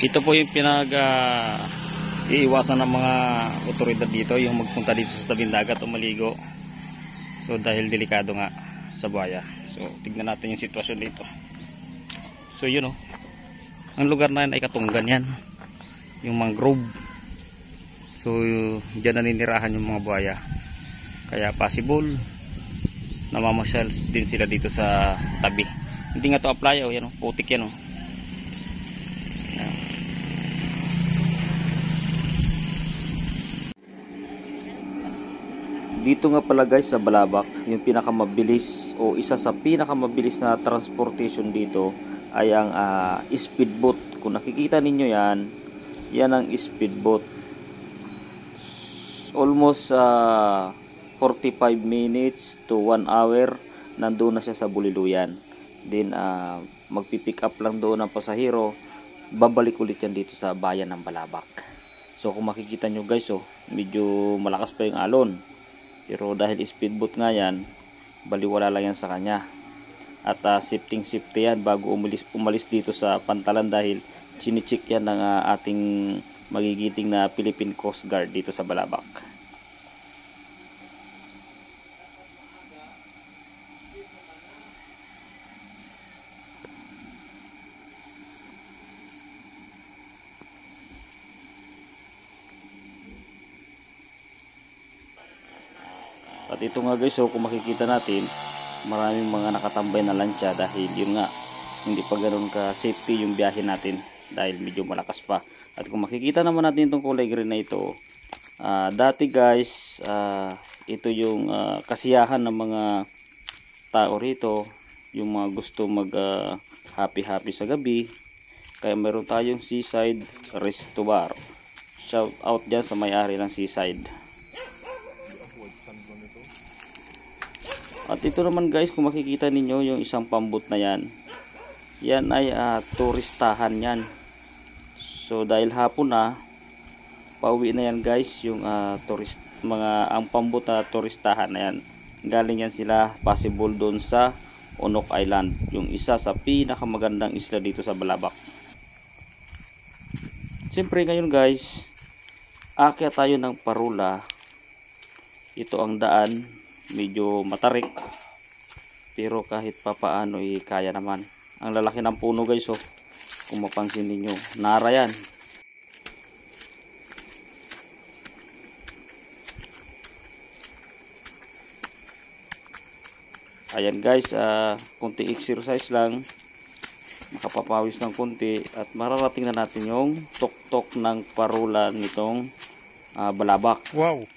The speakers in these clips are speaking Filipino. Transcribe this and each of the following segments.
Ito po yung iiwasan ng mga otoridad dito, yung magpunta dito sa tabing dagat o maligo. So dahil delikado nga sa buhaya. So tignan natin yung sitwasyon dito. So yun oh. Ang lugar na yan ay Katunggan yan. Yung mangrove. So diyan naninirahan yung mga buhaya. Kaya possible namamasyal din sila dito sa tabi. Hindi nga to apply oh, yan oh, putik yan oh. Dito nga pala guys sa Balabac, yung pinakamabilis o isa sa pinakamabilis na transportation dito ay ang speedboat. Kung nakikita ninyo yan, yan ang speedboat. Almost 45 minutes to 1 hour nandoon na siya sa Buliluyan. Then magpipick up lang doon ang pasahero, babalik ulit yan dito sa bayan ng Balabac. So kung makikita nyo guys oh, medyo malakas pa yung alon. Pero dahil speedboat nga yan, baliwala lang yan sa kanya. At safety yan bago umalis dito sa Pantalan dahil chinicheck yan ng ating magigiting na Philippine Coast Guard dito sa Balabac. At ito nga guys, so kung makikita natin, maraming mga nakatambay na lansya dahil yun nga, hindi pa ganoon ka safety yung biyahe natin dahil medyo malakas pa. At kung makikita naman natin itong kulay green na ito, dati guys, ito yung kasiyahan ng mga tao rito, yung mga gusto mag happy sa gabi. Kaya meron tayong Seaside Resto Bar. Shout out dyan sa may-ari ng Seaside. At ito naman guys, kung makikita ninyo yung isang pambot na yan, yan ay turistahan yan. So dahil hapon na, pauwi na yan guys, yung ang pambot na turistahan na yan. Galing yan sila possible doon sa Onok Island, yung isa sa pinakamagandang isla dito sa Balabac. Siyempre ngayon guys, aakyat tayo ng Parula. Ito ang daan, medyo matarik pero kahit papaano kaya naman. Ang lalaki ng puno guys oh, kung mapansin niyo, nara yan. Ayan guys, kunti exercise lang, makapapawis ng kunti at mararating na natin yung tuktok ng Parula nitong Balabac. Wow!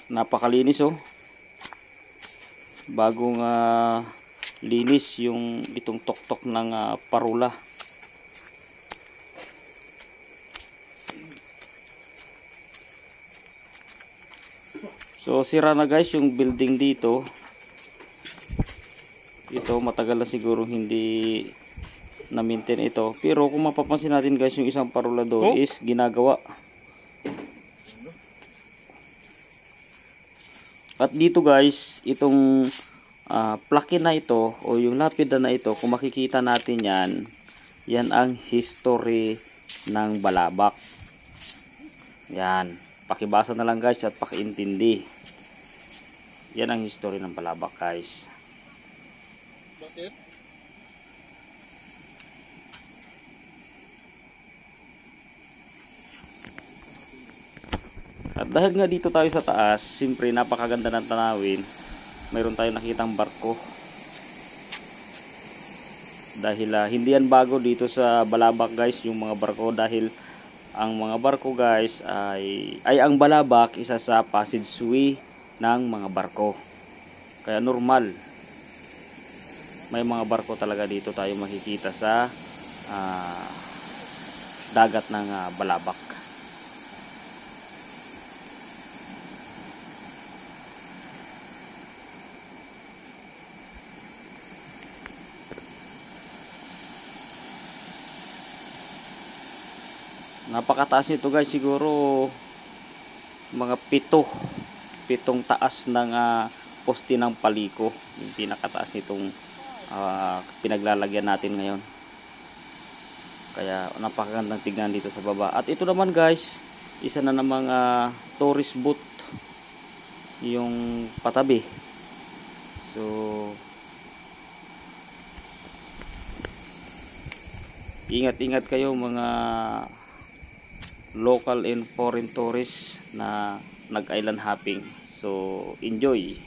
Napakalinis oh. Bagong linis yung itong tuktok ng Parula. So sira na guys yung building dito. Ito matagal na siguro hindi na maintain ito. Pero kung mapapansin natin guys, yung isang Parula doon is ginagawa. At dito guys, itong plaque na ito o yung lapida na ito, kung makikita natin yan, yan ang history ng Balabac. Yan, pakibasa na lang guys at pakiintindi. Yan ang history ng Balabac guys. Bakit? At dahil nga dito tayo sa taas, siyempre napakaganda ng tanawin. Mayroon tayong nakitang barko. Dahil hindi yan bago dito sa Balabac guys, yung mga barko. Dahil ang mga barko guys ay ang Balabac isa sa passageway ng mga barko. Kaya normal, may mga barko talaga dito tayo makikita sa dagat ng Balabac. Napakataas nito guys, siguro mga 7 pitong taas ng poste ng paliko, yung pinakataas nitong pinaglalagyan natin ngayon. Kaya napakagandang tignan dito sa baba. At ito naman guys, isa na namang tourist booth yung patabi. So ingat-ingat kayo mga local and foreign tourists na nag-island hopping. So enjoy.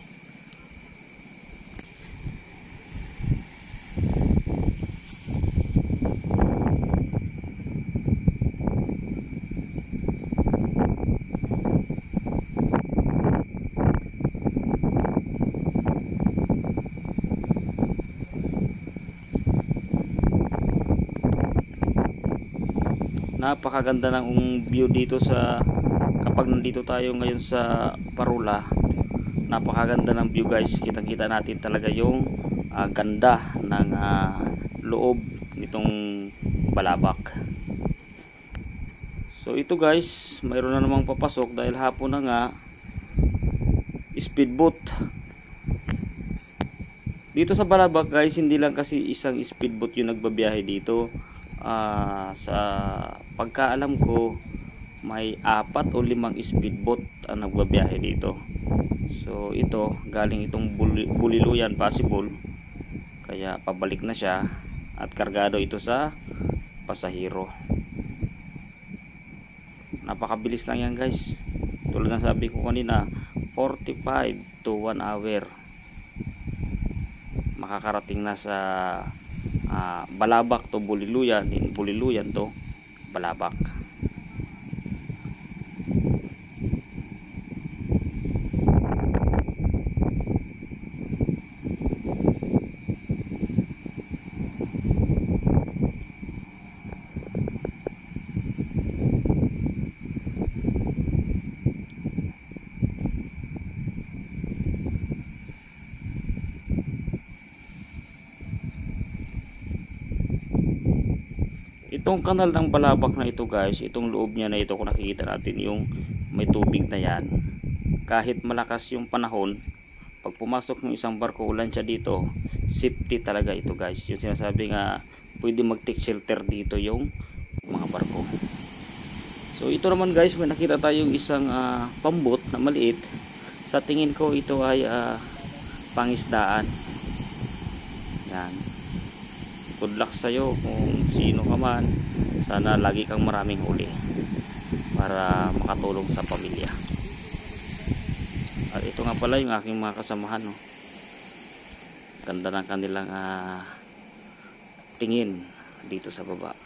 Napakaganda ng view dito sa kapag nandito tayo ngayon sa Parula. Napakaganda ng view guys. Kitang-kita natin talaga yung ganda ng loob nitong Balabac. So ito guys, mayroon na namang papasok dahil hapon na nga. Speedboat. Dito sa Balabac guys, hindi lang kasi isang speedboat yung nagbabiyahe dito. Sa pagkaalam ko may 4 o 5 speedboat ang nagbabiyahe dito. So ito galing itong Buliluyan possible, kaya pabalik na siya at kargado ito sa pasahero. Napakabilis lang yan guys, tulad ng sabi ko kanina, 45 to 1 hour makakarating na sa Balabac to Buliluyan, din Buliluyan to Balabac. Itong kanal ng Balabac na ito guys, itong loob niya na ito, kung nakikita natin yung may tubig na yan, kahit malakas yung panahon, pag pumasok ng isang barko ulan siya dito, safety talaga ito guys. Yung sinasabi nga pwede mag-take shelter dito yung mga barko. So ito naman guys, may nakita tayong isang pambot na maliit. Sa tingin ko ito ay pangisdaan. Yan. Good luck sa'yo kung sino ka man. Sana lagi kang maraming huli para makatulong sa pamilya. At ito nga pala yung aking mga kasamahan, no? Ganda ng kanilang tingin dito sa baba.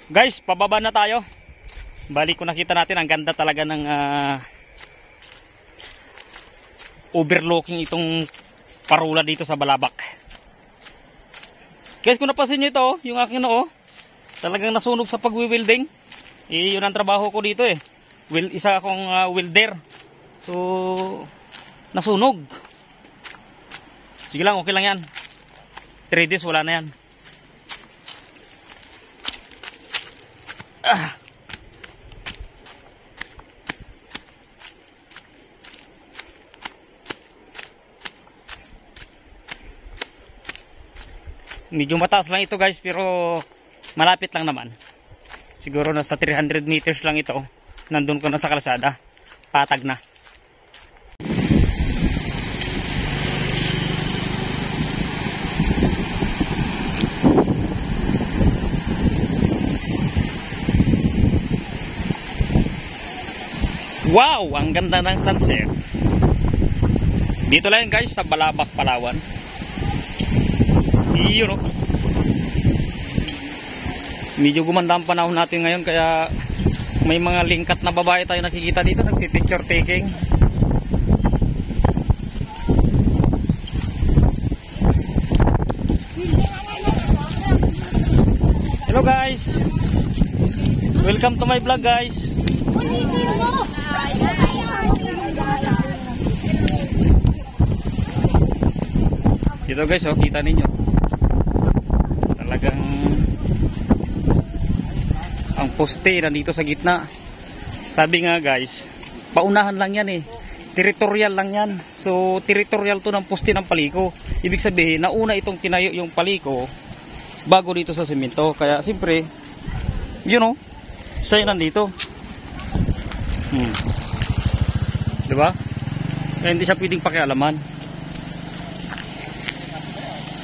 Guys, pababa na tayo. Balik ko, nakita natin ang ganda talaga ng overlooking itong Parula dito sa Balabac. Guys, kung napansin nyo ito, yung aking noo, talagang nasunog sa pagwi-welding. Yun ang trabaho ko dito eh. Isa akong welder. So, nasunog. Sige lang, okay lang yan. 3 days wala na yan. Medyo mataas lang ito guys, pero malapit lang naman. Siguro nasa 300 meters lang ito. Nandun ko na sa kalsada. Patag na. Wow! Ang ganda ng sunset. Dito lang guys sa Balabac, Palawan. Yun o. Medyo gumanda ang panahon natin ngayon, kaya may mga lingkat na babae tayo nakikita dito, nagpi-picture taking. Hello guys, welcome to my vlog guys. Dito guys, oh, kita ninyo talagang ang poste nandito sa gitna. Sabi nga guys, paunahan lang yan eh, territorial lang yan. So territorial to ng poste ng paliko. Ibig sabihin, nauna itong tinayo yung paliko bago dito sa semento. Kaya siyempre, you know, siya nandito. Diba? Kaya hindi siya pwedeng pakialaman.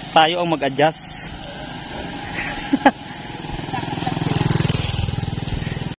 Tayo ang mag-adjust.